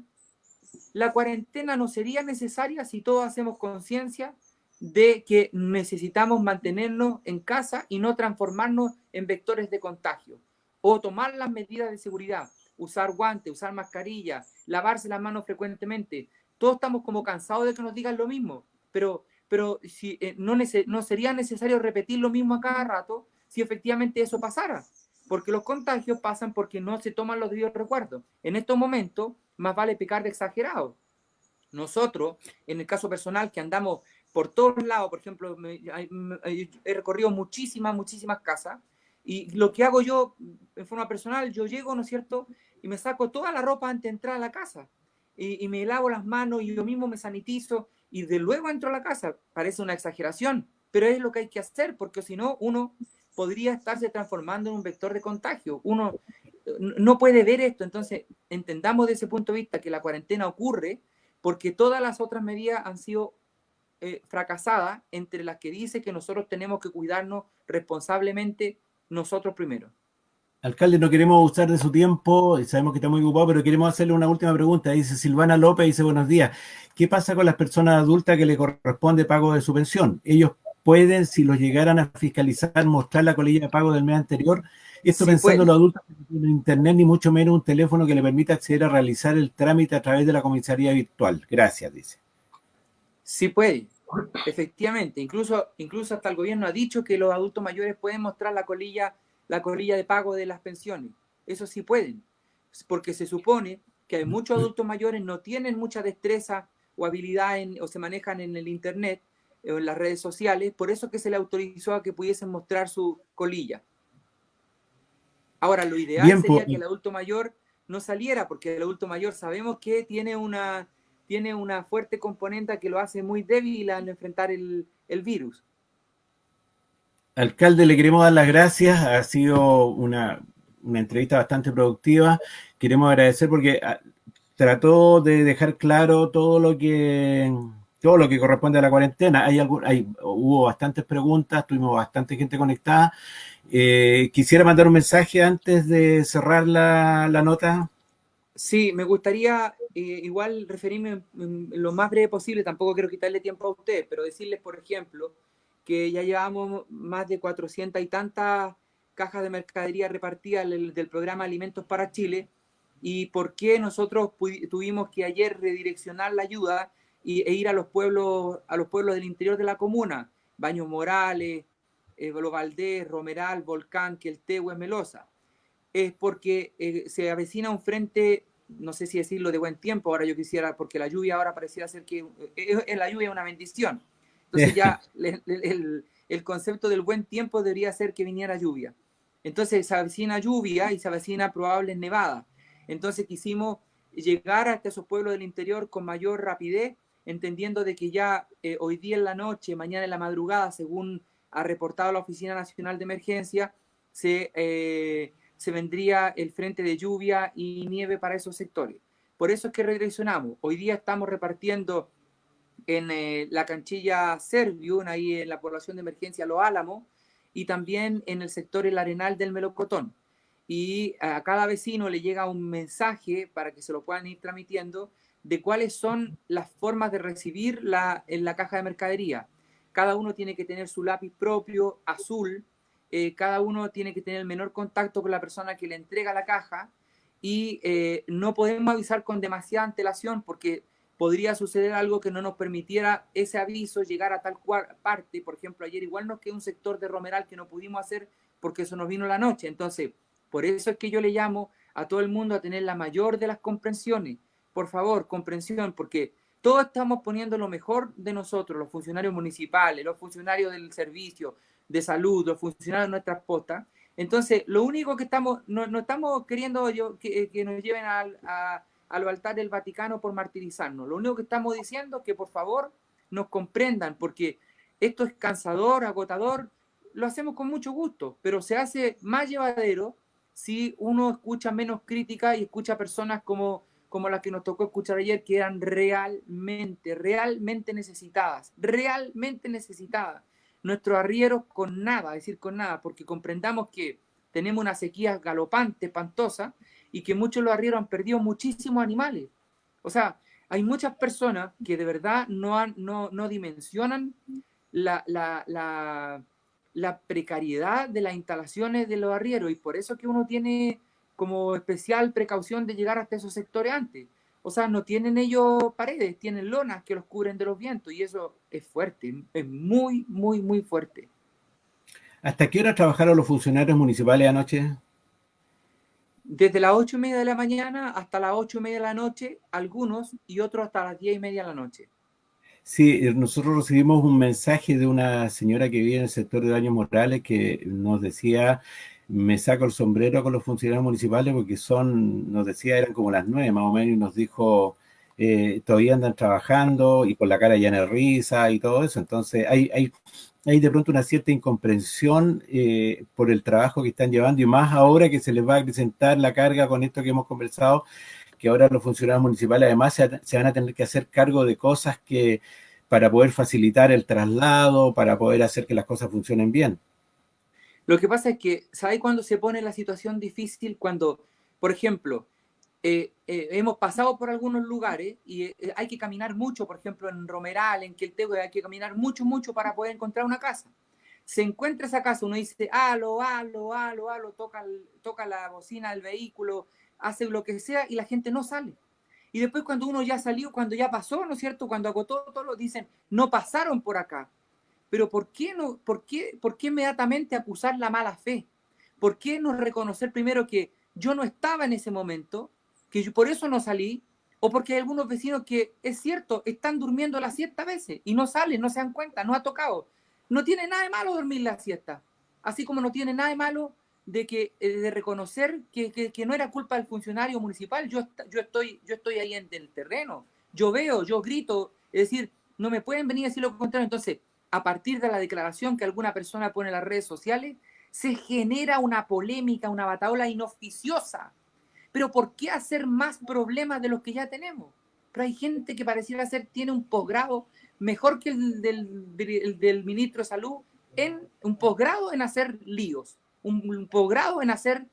la cuarentena no sería necesaria si todos hacemos conciencia de que necesitamos mantenernos en casa y no transformarnos en vectores de contagio, o tomar las medidas de seguridad, usar guantes, usar mascarilla, lavarse las manos frecuentemente. Todos estamos como cansados de que nos digan lo mismo, pero si, no sería necesario repetir lo mismo a cada rato si efectivamente eso pasara, porque los contagios pasan porque no se toman los debidos recuerdos. En estos momentos, más vale pecar de exagerado. Nosotros, en el caso personal, que andamos por todos lados, por ejemplo, he recorrido muchísimas casas, y lo que hago yo, en forma personal, yo llego, ¿no es cierto?, y me saco toda la ropa antes de entrar a la casa, y me lavo las manos, y yo mismo me sanitizo, y de luego entro a la casa. Parece una exageración, pero es lo que hay que hacer, porque si no, uno podría estarse transformando en un vector de contagio. Uno no puede ver esto. Entonces, entendamos desde ese punto de vista que la cuarentena ocurre porque todas las otras medidas han sido fracasadas, entre las que dice que nosotros tenemos que cuidarnos responsablemente nosotros primero. Alcalde, no queremos usar de su tiempo, sabemos que está muy ocupado, pero queremos hacerle una última pregunta. Dice Silvana López, dice buenos días. ¿Qué pasa con las personas adultas que le corresponde pago de su pensión? ¿Ellos pueden, si los llegaran a fiscalizar, mostrar la colilla de pago del mes anterior? Esto sí, pensando en los adultos que no tienen internet, ni mucho menos un teléfono que le permita acceder a realizar el trámite a través de la comisaría virtual. Gracias, dice. Sí puede, efectivamente. Incluso hasta el gobierno ha dicho que los adultos mayores pueden mostrar la colilla de pago de las pensiones. Eso sí pueden, porque se supone que hay muchos adultos mayores no tienen mucha destreza o habilidad o se manejan en el internet o en las redes sociales, por eso que se le autorizó a que pudiesen mostrar su colilla. Ahora, lo ideal sería que el adulto mayor no saliera, porque el adulto mayor sabemos que tiene una fuerte componente que lo hace muy débil al enfrentar el virus. Alcalde, le queremos dar las gracias. Ha sido una entrevista bastante productiva. Queremos agradecer porque trató de dejar claro todo lo que todo lo que corresponde a la cuarentena. Hubo bastantes preguntas, tuvimos bastante gente conectada. Quisiera mandar un mensaje antes de cerrar la nota. Sí, me gustaría igual referirme en lo más breve posible, tampoco quiero quitarle tiempo a usted, pero decirles, por ejemplo, que ya llevamos más de 400 y tantas cajas de mercadería repartidas del programa Alimentos para Chile, y por qué nosotros tuvimos que ayer redireccionar la ayuda e ir a los pueblos del interior de la comuna, Baños Morales, Los Valdés, Romeral, Volcán, Queltehue, Melosa. Es porque se avecina un frente, no sé si decirlo de buen tiempo, ahora yo quisiera, porque la lluvia ahora pareciera ser que la lluvia es una bendición. Entonces ya el concepto del buen tiempo debería ser que viniera lluvia. Entonces se avecina lluvia y se avecina probables nevadas. Entonces quisimos llegar hasta esos pueblos del interior con mayor rapidez, entendiendo de que ya hoy día en la noche, mañana en la madrugada, según ha reportado la Oficina Nacional de Emergencia, se vendría el frente de lluvia y nieve para esos sectores. Por eso es que redireccionamos. Hoy día estamos repartiendo en la canchilla Servium, ahí en la población de emergencia Los Álamos, y también en el sector El Arenal del Melocotón. Y a cada vecino le llega un mensaje para que se lo puedan ir transmitiendo de cuáles son las formas de recibir en la caja de mercadería. Cada uno tiene que tener su lápiz propio, azul, cada uno tiene que tener el menor contacto con la persona que le entrega la caja, y no podemos avisar con demasiada antelación porque podría suceder algo que no nos permitiera ese aviso llegar a tal parte. Por ejemplo, ayer igual nos quedó un sector de Romeral que no pudimos hacer porque eso nos vino la noche. Entonces, por eso es que yo le llamo a todo el mundo a tener la mayor de las comprensiones. Por favor, comprensión, porque todos estamos poniendo lo mejor de nosotros, los funcionarios municipales, los funcionarios del servicio de salud, los funcionarios de nuestras postas. Entonces, lo único que no estamos queriendo que nos lleven a los altares del Vaticano por martirizarnos. Lo único que estamos diciendo es que por favor nos comprendan, porque esto es cansador, agotador, lo hacemos con mucho gusto, pero se hace más llevadero si uno escucha menos crítica y escucha personas como las que nos tocó escuchar ayer, que eran realmente necesitadas, Nuestros arrieros con nada, es decir, con nada, porque comprendamos que tenemos una sequía galopante, espantosa, y que muchos de los arrieros han perdido muchísimos animales. O sea, hay muchas personas que de verdad no dimensionan la precariedad de las instalaciones de los arrieros, y por eso que uno tiene como especial precaución de llegar hasta esos sectores antes. O sea, no tienen ellos paredes, tienen lonas que los cubren de los vientos, y eso es fuerte, es muy, muy, muy fuerte. ¿Hasta qué hora trabajaron los funcionarios municipales anoche? Desde las 8:30 de la mañana hasta las 8:30 de la noche, algunos, y otros hasta las 10:30 de la noche. Sí, nosotros recibimos un mensaje de una señora que vive en el sector de Baños Morales que nos decía: me saco el sombrero con los funcionarios municipales porque nos decía, eran como las 9 más o menos, y nos dijo, todavía andan trabajando y con la cara llena de risa y todo eso. Entonces hay de pronto una cierta incomprensión por el trabajo que están llevando, y más ahora que se les va a acrecentar la carga con esto que hemos conversado, que ahora los funcionarios municipales además se van a tener que hacer cargo de cosas que para poder facilitar el traslado, para poder hacer que las cosas funcionen bien. Lo que pasa es que, ¿sabes cuándo se pone la situación difícil? Cuando, por ejemplo, hemos pasado por algunos lugares y hay que caminar mucho, por ejemplo, en Romeral, en Queltehue, hay que caminar mucho para poder encontrar una casa. Se encuentra esa casa, uno dice, aló, toca la bocina del vehículo, hace lo que sea, y la gente no sale. Y después cuando uno ya salió, cuando ya pasó, ¿no es cierto? Cuando agotó todo, lo dicen, no pasaron por acá. Pero ¿por qué inmediatamente acusar la mala fe? ¿Por qué no reconocer primero que yo no estaba en ese momento, que yo por eso no salí? O porque hay algunos vecinos que, es cierto, están durmiendo la siesta a veces y no salen, no se dan cuenta, no ha tocado. No tiene nada de malo dormir la siesta. Así como no tiene nada de malo de reconocer que no era culpa del funcionario municipal. Yo estoy ahí en el terreno. Yo veo, yo grito. Es decir, no me pueden venir a decir lo contrario. Entonces, a partir de la declaración que alguna persona pone en las redes sociales, se genera una polémica, una bataola inoficiosa. Pero ¿por qué hacer más problemas de los que ya tenemos? pero hay gente que pareciera ser, tiene un posgrado mejor que el del ministro de Salud, un posgrado en hacer líos, un posgrado en hacer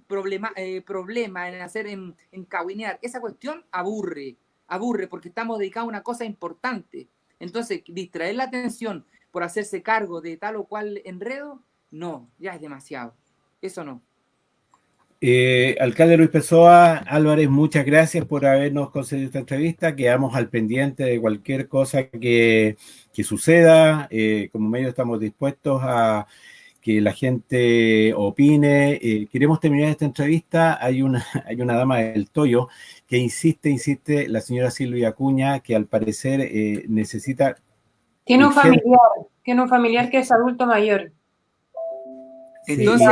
problemas, en cabinear. Esa cuestión aburre, porque estamos dedicados a una cosa importante. Entonces, distraer la atención por hacerse cargo de tal o cual enredo, no, ya es demasiado. Eso no. Alcalde Luis Pessoa Álvarez, muchas gracias por habernos concedido esta entrevista. Quedamos al pendiente de cualquier cosa que suceda. Como medio estamos dispuestos a que la gente opine. Queremos terminar esta entrevista. Hay una dama del Toyo que insiste, la señora Silvia Acuña, que al parecer necesita... Tiene un familiar que es adulto mayor. Entonces,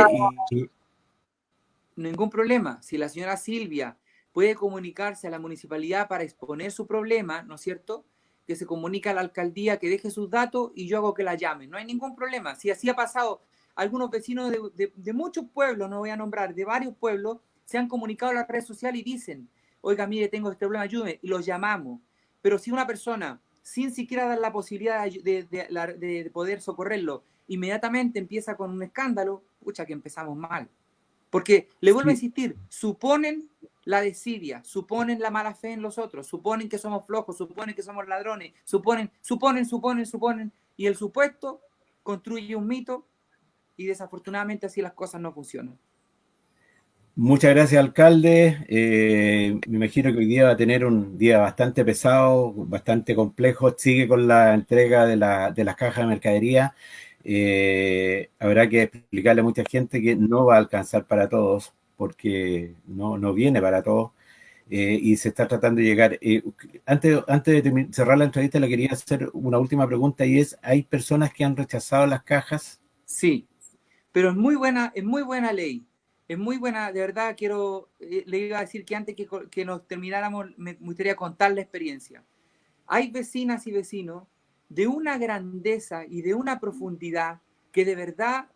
ningún problema. Si la señora Silvia puede comunicarse a la municipalidad para exponer su problema, ¿no es cierto?, que se comunique a la alcaldía, que deje sus datos y yo hago que la llamen. No hay ningún problema. Si así ha pasado, algunos vecinos de muchos pueblos, no voy a nombrar, de varios pueblos, se han comunicado a la red social y dicen, oiga, mire, tengo este problema, ayúdeme, y los llamamos. Pero si una persona, sin siquiera dar la posibilidad de poder socorrerlo, inmediatamente empieza con un escándalo, pucha que empezamos mal. Porque, le vuelvo a insistir, suponen la desidia, suponen la mala fe en los otros, suponen que somos flojos, suponen que somos ladrones, suponen, y el supuesto construye un mito y desafortunadamente así las cosas no funcionan. Muchas gracias, alcalde. Me imagino que hoy día va a tener un día bastante pesado, bastante complejo. Sigue con la entrega de las cajas de mercadería. Habrá que explicarle a mucha gente que no va a alcanzar para todos, porque no viene para todos, y se está tratando de llegar. Antes de cerrar la entrevista, le quería hacer una última pregunta, y es, ¿hay personas que han rechazado las cajas? Sí, pero es muy buena ley. Es muy buena, de verdad. Le iba a decir que antes que nos termináramos, me gustaría contar la experiencia. Hay vecinas y vecinos de una grandeza y de una profundidad que de verdad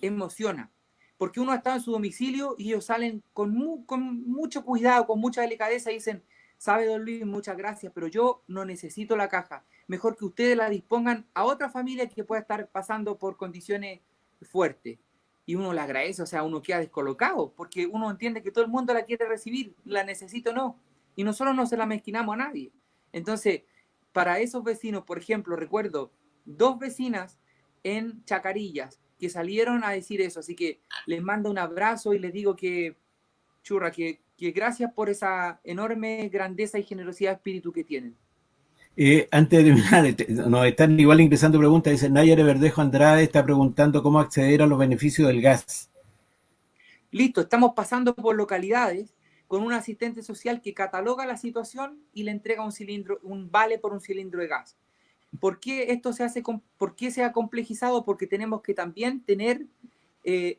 emociona, porque uno ha estado en su domicilio y ellos salen con mucho cuidado, con mucha delicadeza y dicen, sabe, don Luis, muchas gracias, pero yo no necesito la caja, mejor que ustedes la dispongan a otra familia que pueda estar pasando por condiciones fuertes. Y uno le agradece, o sea, uno queda descolocado, porque uno entiende que todo el mundo la quiere recibir, la necesito o no, y nosotros no se la mezquinamos a nadie. Entonces, para esos vecinos, por ejemplo, recuerdo 2 vecinas en Chacarillas que salieron a decir eso, así que les mando un abrazo y les digo que, churra, que gracias por esa enorme grandeza y generosidad de espíritu que tienen. Antes de terminar, nos están igual ingresando preguntas. Dice Nayara Verdejo Andrade, está preguntando cómo acceder a los beneficios del gas. Listo, estamos pasando por localidades con un asistente social que cataloga la situación y le entrega un vale por un cilindro de gas. ¿Por qué esto por qué se ha complejizado? Porque tenemos que también tener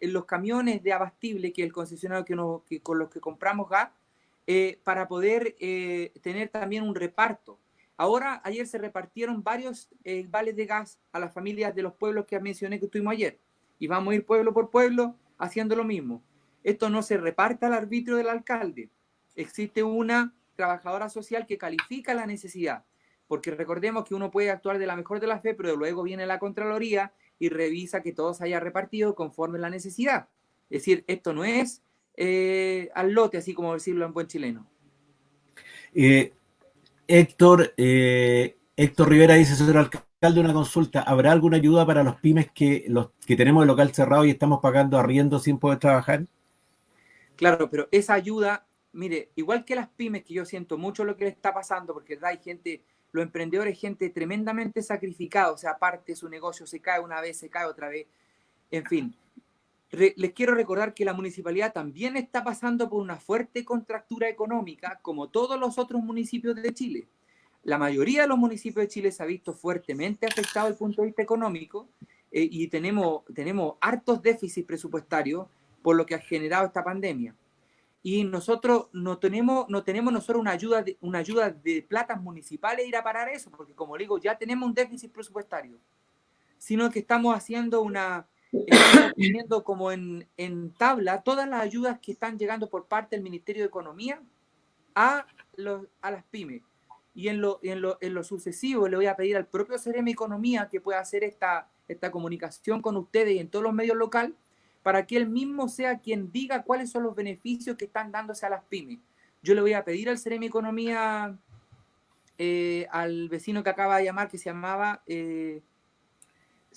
los camiones de abastible, que es el concesionario con los que compramos gas, para poder tener también un reparto. Ayer se repartieron varios vales de gas a las familias de los pueblos que mencioné que estuvimos ayer. Y vamos a ir pueblo por pueblo haciendo lo mismo. Esto no se reparte al arbitrio del alcalde. Existe una trabajadora social que califica la necesidad. Porque recordemos que uno puede actuar de la mejor de la fe, pero luego viene la Contraloría y revisa que todo se haya repartido conforme la necesidad. Es decir, esto no es al lote, así como decirlo en buen chileno. Héctor Rivera dice, señor alcalde, una consulta. ¿Habrá alguna ayuda para los pymes que tenemos el local cerrado y estamos pagando arriendo sin poder trabajar? Claro, pero esa ayuda, mire, igual que las pymes, que yo siento mucho lo que le está pasando, porque hay gente, los emprendedores, gente tremendamente sacrificada, o sea, aparte su negocio se cae una vez, se cae otra vez, en fin. Les quiero recordar que la municipalidad también está pasando por una fuerte contractura económica, como todos los otros municipios de Chile. La mayoría de los municipios de Chile se ha visto fuertemente afectado desde el punto de vista económico, y tenemos hartos déficits presupuestarios por lo que ha generado esta pandemia. Y nosotros no tenemos nosotros una ayuda de platas municipales ir a parar eso, porque como digo, ya tenemos un déficit presupuestario, sino que estamos poniendo como en tabla todas las ayudas que están llegando por parte del Ministerio de Economía a las pymes. Y en lo sucesivo le voy a pedir al propio Ceremi Economía que pueda hacer esta comunicación con ustedes y en todos los medios locales para que él mismo sea quien diga cuáles son los beneficios que están dándose a las pymes. Yo le voy a pedir al Ceremi Economía, al vecino que acaba de llamar, que se llamaba... se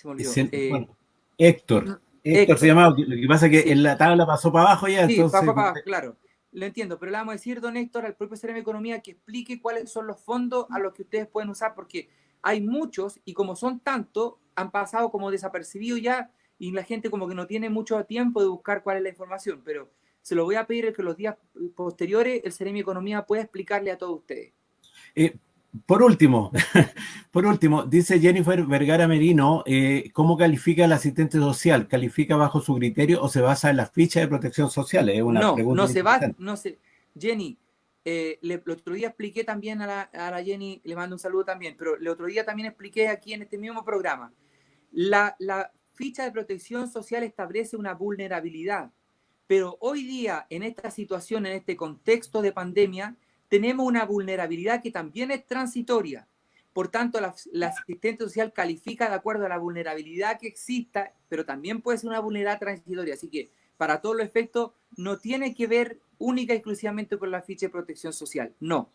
me olvidó. Bueno, Héctor. Héctor se llamaba, lo que pasa es que Sí. en la tabla pasó para abajo ya, Sí, entonces... claro. Lo entiendo, pero le vamos a decir, don Héctor, al propio Ceremi Economía que explique cuáles son los fondos a los que ustedes pueden usar, porque hay muchos y como son tantos, han pasado como desapercibidos ya y la gente como que no tiene mucho tiempo de buscar cuál es la información, pero se lo voy a pedir que los días posteriores el Ceremi Economía pueda explicarle a todos ustedes. Por último, dice Jennifer Vergara Merino, ¿cómo califica el asistente social? ¿Califica bajo su criterio o se basa en las fichas de protección social? Es una pregunta no se va, interesante. no se... Jenny, el otro día expliqué también a la Jenny, le mando un saludo también, pero el otro día también expliqué aquí en este mismo programa. La ficha de protección social establece una vulnerabilidad, pero hoy día, en esta situación, en este contexto de pandemia, tenemos una vulnerabilidad que también es transitoria. Por tanto, la asistente social califica de acuerdo a la vulnerabilidad que exista, pero también puede ser una vulnerabilidad transitoria. Así que, para todos los efectos, no tiene que ver única y exclusivamente con la ficha de protección social. No.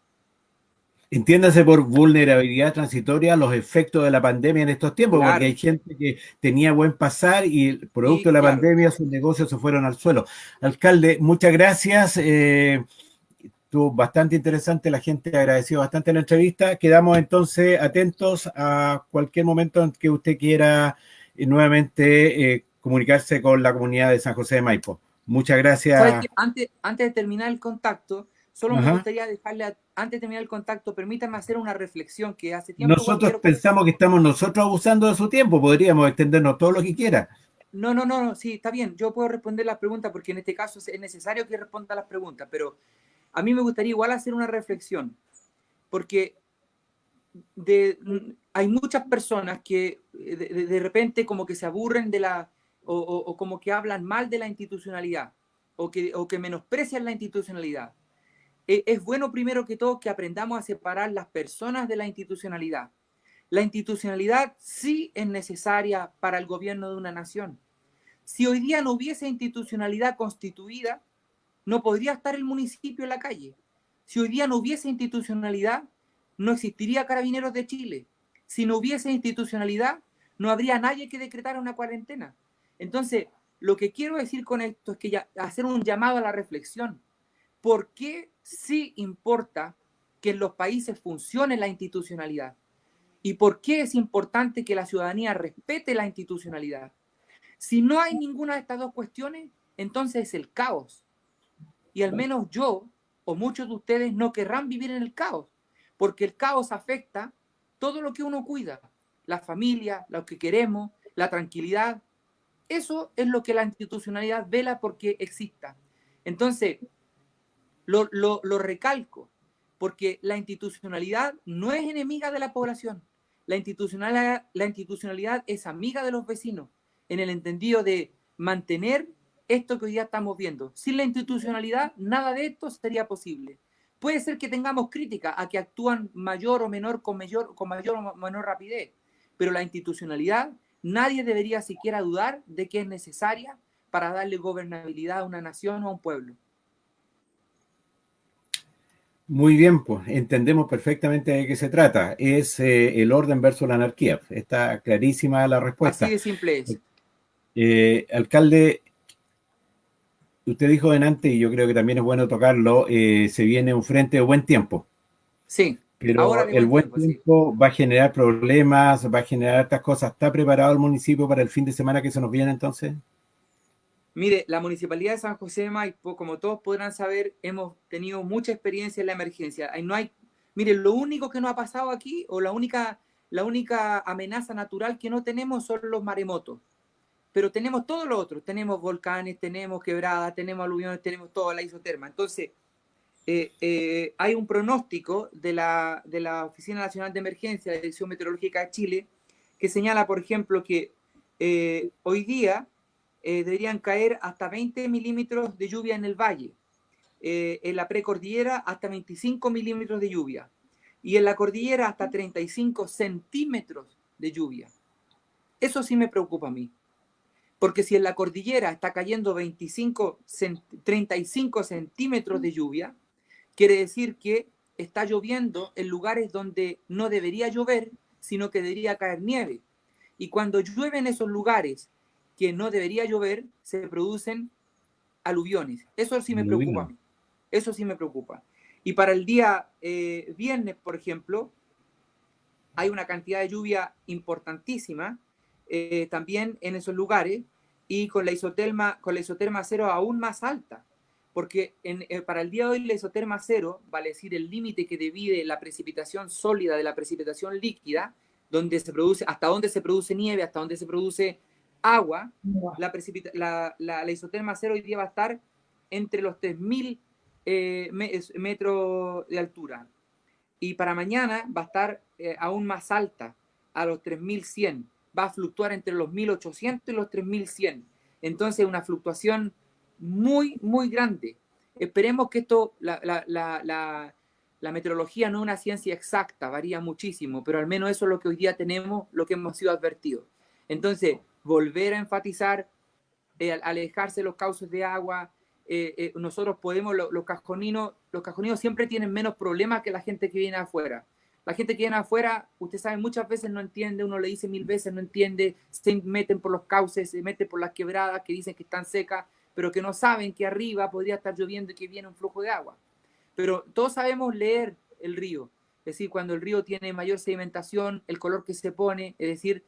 Entiéndase por vulnerabilidad transitoria los efectos de la pandemia en estos tiempos, porque Claro. hay gente que tenía buen pasar y producto de la pandemia sus negocios se fueron al suelo. Alcalde, muchas gracias. Estuvo bastante interesante, la gente agradeció bastante la entrevista. Quedamos entonces atentos a cualquier momento en que usted quiera nuevamente comunicarse con la comunidad de San José de Maipo. Muchas gracias. ¿Sabes qué? Antes de terminar el contacto, solo me gustaría dejarle, antes de terminar el contacto, permítame hacer una reflexión que hace tiempo... Nosotros pensamos que estamos nosotros abusando de su tiempo, podríamos extendernos todo lo que quiera. No, sí, está bien, yo puedo responder las preguntas porque en este caso es necesario que responda las preguntas, pero a mí me gustaría igual hacer una reflexión, porque hay muchas personas que de repente como que se aburren de o como que hablan mal de la institucionalidad, o que menosprecian la institucionalidad. Es bueno primero que todo que aprendamos a separar las personas de la institucionalidad. La institucionalidad sí es necesaria para el gobierno de una nación. Si hoy día no hubiese institucionalidad constituida, no podría estar el municipio en la calle. Si hoy día no hubiese institucionalidad, no existiría Carabineros de Chile. Si no hubiese institucionalidad, no habría nadie que decretara una cuarentena. Entonces, lo que quiero decir con esto es que hacer un llamado a la reflexión. ¿Por qué sí importa que en los países funcione la institucionalidad? ¿Y por qué es importante que la ciudadanía respete la institucionalidad? Si no hay ninguna de estas dos cuestiones, entonces es el caos. Y al menos yo o muchos de ustedes no querrán vivir en el caos, porque el caos afecta todo lo que uno cuida, la familia, lo que queremos, la tranquilidad. Eso es lo que la institucionalidad vela porque exista. Entonces, lo recalco, porque la institucionalidad no es enemiga de la población. La institucionalidad es amiga de los vecinos, en el entendido de mantener esto que hoy día estamos viendo. Sin la institucionalidad, nada de esto sería posible. Puede ser que tengamos crítica a que actúan mayor o menor con mayor o menor rapidez, pero la institucionalidad, nadie debería siquiera dudar de que es necesaria para darle gobernabilidad a una nación o a un pueblo. Muy bien, pues entendemos perfectamente de qué se trata. Es el orden versus la anarquía. Está clarísima la respuesta. Así de simple es. Alcalde, usted dijo delante, y yo creo que también es bueno tocarlo, se viene un frente de buen tiempo. Sí. Pero ahora el buen tiempo va a generar problemas, va a generar estas cosas. ¿Está preparado el municipio para el fin de semana que se nos viene entonces? Mire, la Municipalidad de San José de Maipo, como todos podrán saber, hemos tenido mucha experiencia en la emergencia. Mire, lo único que nos ha pasado aquí, o la única amenaza natural que no tenemos son los maremotos. Pero tenemos todo lo otro. Tenemos volcanes, tenemos quebradas, tenemos aluviones, tenemos toda la isoterma. Entonces, hay un pronóstico de la Oficina Nacional de Emergencia, de la Dirección Meteorológica de Chile, que señala, por ejemplo, que hoy día deberían caer hasta 20 milímetros de lluvia en el valle. en la precordillera hasta 25 milímetros de lluvia y en la cordillera hasta 35 centímetros de lluvia. Eso sí me preocupa a mí. Porque si en la cordillera está cayendo 35 centímetros de lluvia, quiere decir que está lloviendo en lugares donde no debería llover, sino que debería caer nieve. Y cuando llueve en esos lugares que no debería llover, se producen aluviones. Eso sí me preocupa a mí. Eso sí me preocupa. Y para el día viernes, por ejemplo, hay una cantidad de lluvia importantísima también en esos lugares y con la isoterma cero aún más alta. Porque para el día de hoy la isoterma cero, vale decir el límite que divide la precipitación sólida de la precipitación líquida, donde se produce, hasta donde se produce nieve, hasta donde se produce agua, la isoterma cero hoy día va a estar entre los 3.000 metros de altura. Y para mañana va a estar aún más alta, a los 3.100. Va a fluctuar entre los 1.800 y los 3.100. Entonces, una fluctuación muy, muy grande. Esperemos que esto, la meteorología no es una ciencia exacta, varía muchísimo, pero al menos eso es lo que hoy día tenemos, lo que hemos sido advertidos. Entonces, volver a enfatizar, alejarse de los cauces de agua. Nosotros podemos, los cajoninos siempre tienen menos problemas que la gente que viene afuera. La gente que viene afuera, usted sabe, muchas veces no entiende, uno le dice 1000 veces, no entiende, se meten por los cauces, se meten por las quebradas que dicen que están secas, pero que no saben que arriba podría estar lloviendo y que viene un flujo de agua. Pero todos sabemos leer el río, es decir, cuando el río tiene mayor sedimentación, el color que se pone, es decir,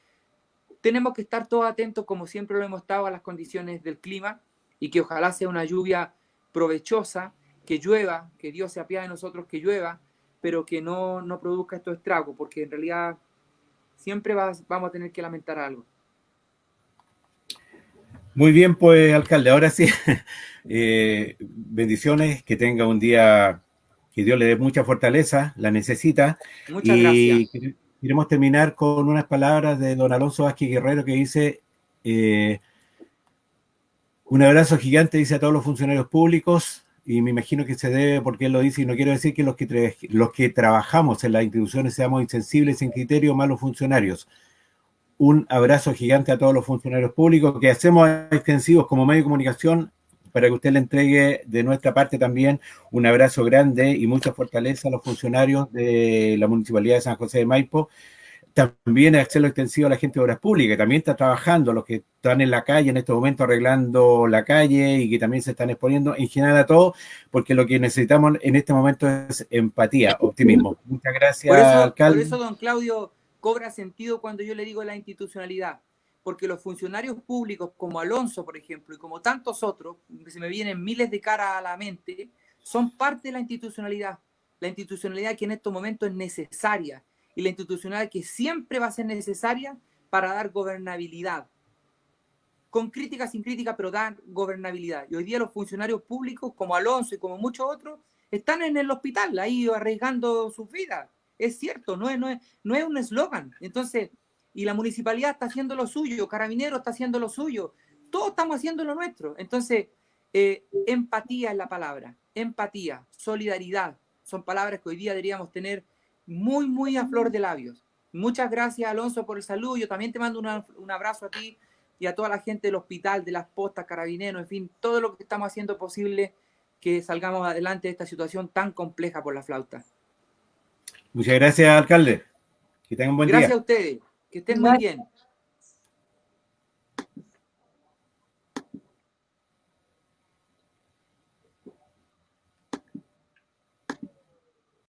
tenemos que estar todos atentos, como siempre lo hemos estado, a las condiciones del clima y que ojalá sea una lluvia provechosa, que llueva, que Dios se apiade de nosotros, que llueva, pero que no produzca estos estragos, porque en realidad siempre vamos a tener que lamentar algo. Muy bien, pues, alcalde, ahora sí, bendiciones, que tenga un día, que Dios le dé mucha fortaleza, la necesita. Muchas gracias. Queremos terminar con unas palabras de don Alonso Vázquez Guerrero que dice, un abrazo gigante, dice, a todos los funcionarios públicos, y me imagino que se debe, porque él lo dice, y no quiero decir que los que trabajamos en las instituciones seamos insensibles, sin criterio, malos funcionarios. Un abrazo gigante a todos los funcionarios públicos que hacemos extensivos como medio de comunicación para que usted le entregue de nuestra parte también un abrazo grande y mucha fortaleza a los funcionarios de la Municipalidad de San José de Maipo. También hacerlo extensivo a la gente de Obras Públicas, que también está trabajando, los que están en la calle en estos momentos arreglando la calle y que también se están exponiendo, en general a todos, porque lo que necesitamos en este momento es empatía, optimismo. Muchas gracias, alcalde. Por eso, don Claudio, cobra sentido cuando yo le digo la institucionalidad, porque los funcionarios públicos como Alonso, por ejemplo, y como tantos otros, que se me vienen miles de caras a la mente, son parte de la institucionalidad que en estos momentos es necesaria, y la institucionalidad que siempre va a ser necesaria para dar gobernabilidad. Con crítica, sin crítica, pero dar gobernabilidad. Y hoy día los funcionarios públicos, como Alonso y como muchos otros, están en el hospital, ahí arriesgando sus vidas. Es cierto, no es un eslogan. Entonces, y la municipalidad está haciendo lo suyo, Carabineros está haciendo lo suyo, todos estamos haciendo lo nuestro. Entonces, empatía es la palabra, empatía, solidaridad, son palabras que hoy día deberíamos tener muy, muy a flor de labios. Muchas gracias, Alonso, por el saludo. Yo también te mando un abrazo a ti y a toda la gente del hospital, de las postas, Carabineros, en fin, todo lo que estamos haciendo posible que salgamos adelante de esta situación tan compleja por la flauta. Muchas gracias, alcalde. Que tengan un buen día. Gracias a ustedes. Que estén muy bien.